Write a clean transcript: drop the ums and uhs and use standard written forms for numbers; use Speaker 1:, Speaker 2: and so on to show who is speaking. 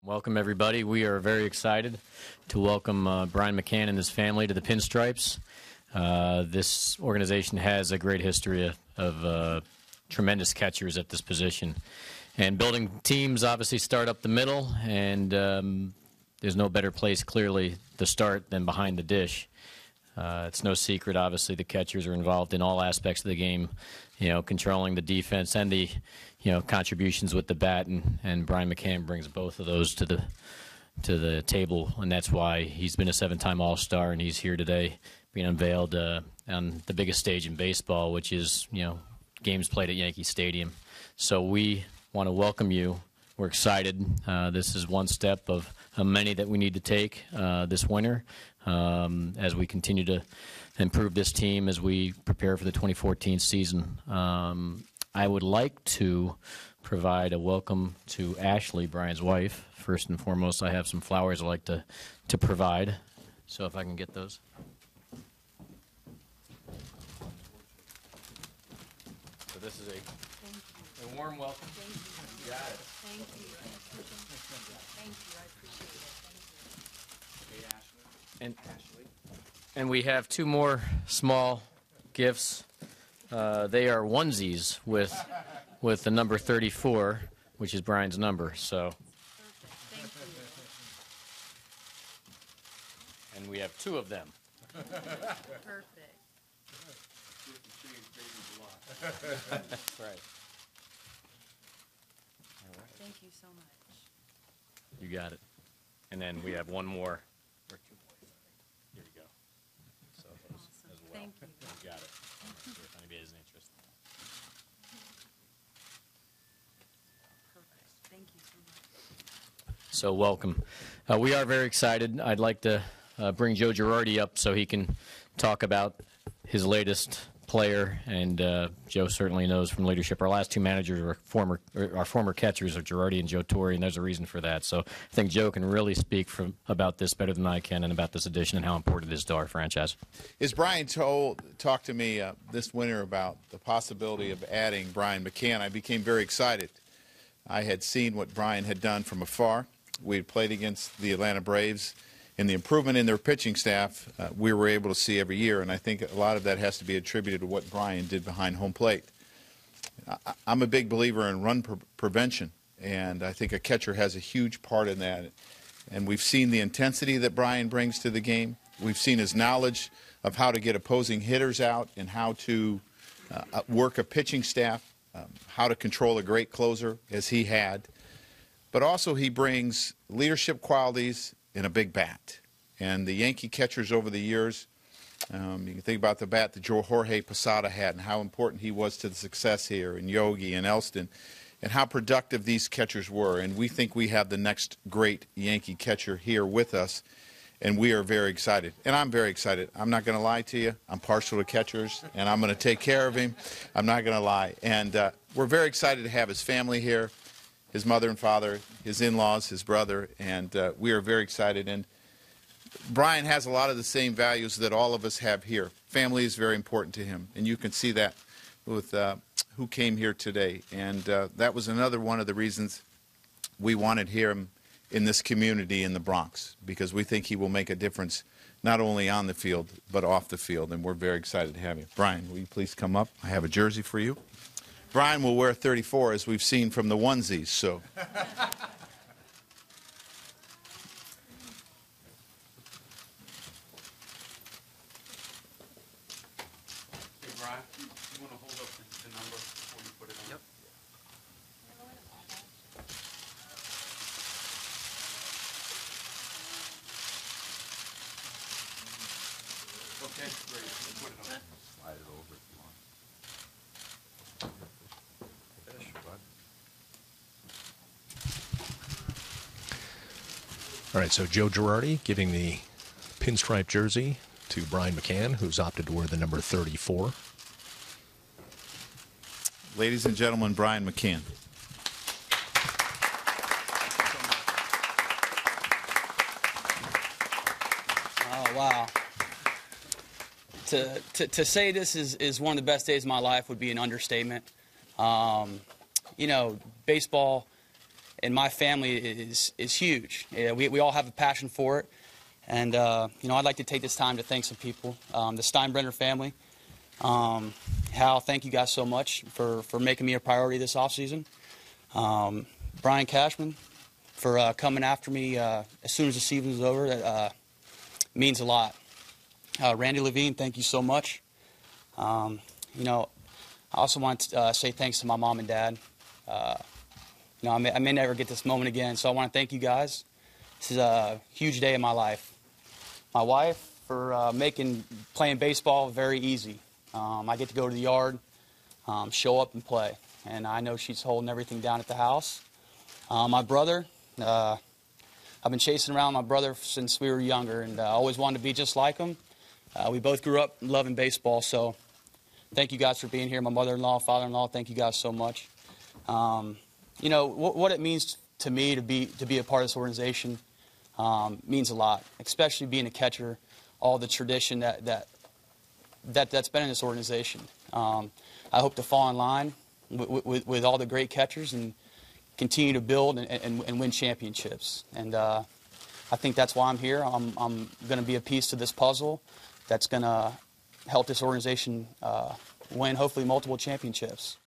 Speaker 1: Welcome, everybody. We are very excited to welcome Brian McCann and his family to the Pinstripes. This organization has a great history of tremendous catchers at this position. And building teams obviously start up the middle, and there's no better place, clearly, to start than behind the dish. It's no secret, obviously, the catchers are involved in all aspects of the game, controlling the defense and the contributions with the bat, and Brian McCann brings both of those to the table, and that's why he's been a 7-time All-Star, and he's here today being unveiled on the biggest stage in baseball, which is games played at Yankee Stadium. So we want to welcome you. We're excited. This is one step of many that we need to take this winter as we continue to improve this team as we prepare for the 2014 season. I would like to provide a welcome to Ashley, Brian's wife. First and foremost, I have some flowers I'd like to provide. So if I can get those. So this is a warm welcome.
Speaker 2: Thank you.
Speaker 1: You got it.
Speaker 2: Thank you. Thank you. I appreciate it. Thank you.
Speaker 1: And we have two more small gifts. They are onesies with the number 34, which is Brian's number. So.
Speaker 2: Perfect. Thank you.
Speaker 1: And we have two of them.
Speaker 2: Perfect.
Speaker 1: That's right.
Speaker 2: Thank you so much.
Speaker 1: You got it. And then we have one more. Or two more. Here you go. So those
Speaker 2: Awesome.
Speaker 1: as well.
Speaker 2: Thank you.
Speaker 1: You got it. If anybody has an interest.
Speaker 2: Perfect. Thank you so much.
Speaker 1: So welcome. We are very excited. I'd like to bring Joe Girardi up so he can talk about his latest player, and Joe certainly knows from leadership. Our last two managers are our former catchers are Girardi and Joe Torre, and there's a reason for that. So I think Joe can really speak about this better than I can, and about this addition and how important it is to our franchise.
Speaker 3: As Brian talked to me this winter about the possibility of adding Brian McCann, I became very excited. I had seen what Brian had done from afar. We had played against the Atlanta Braves, and the improvement in their pitching staff we were able to see every year, and I think a lot of that has to be attributed to what Brian did behind home plate. I'm a big believer in run prevention, and I think a catcher has a huge part in that. And we've seen the intensity that Brian brings to the game. We've seen his knowledge of how to get opposing hitters out and how to work a pitching staff, how to control a great closer, as he had. But also he brings leadership qualities in a big bat. And the Yankee catchers over the years, you can think about the bat that Jorge Posada had and how important he was to the success here, and Yogi and Elston, and how productive these catchers were. And we think we have the next great Yankee catcher here with us, and we are very excited. And I'm very excited. I'm not going to lie to you. I'm partial to catchers, and I'm going to take care of him. I'm not going to lie. And we're very excited to have his family here, his mother and father, his in-laws, his brother, and we are very excited. And Brian has a lot of the same values that all of us have here. Family is very important to him, and you can see that with who came here today. And that was another one of the reasons we wanted him in this community in the Bronx, because we think he will make a difference not only on the field but off the field, and we're very excited to have you. Brian, will you please come up? I have a jersey for you. Brian will wear 34, as we've seen from the onesies. So.
Speaker 4: Hey, Brian, you want to hold up the number before you put it on? Yep. Okay, great. Put it on. Slide it over if you want.
Speaker 5: All right, so Joe Girardi giving the pinstripe jersey to Brian McCann, who's opted to wear the number 34.
Speaker 3: Ladies and gentlemen, Brian McCann.
Speaker 6: Oh, wow. To say this is one of the best days of my life would be an understatement. You know, baseball in my family is huge. Yeah, we all have a passion for it. And, I'd like to take this time to thank some people. The Steinbrenner family. Hal, thank you guys so much for making me a priority this offseason. Brian Cashman for coming after me as soon as the season is over. That means a lot. Randy Levine, thank you so much. I also want to say thanks to my mom and dad. I may never get this moment again, so I want to thank you guys. This is a huge day in my life. My wife for making playing baseball very easy. I get to go to the yard, show up and play, and I know she's holding everything down at the house. My brother, I've been chasing around my brother since we were younger, and I always wanted to be just like him. We both grew up loving baseball, so thank you guys for being here. My mother-in-law, father-in-law, thank you guys so much. What it means to me to be a part of this organization means a lot, especially being a catcher, all the tradition that's been in this organization. I hope to fall in line with all the great catchers and continue to build and win championships. And I think that's why I'm here. I'm going to be a piece to this puzzle that's going to help this organization win, hopefully, multiple championships.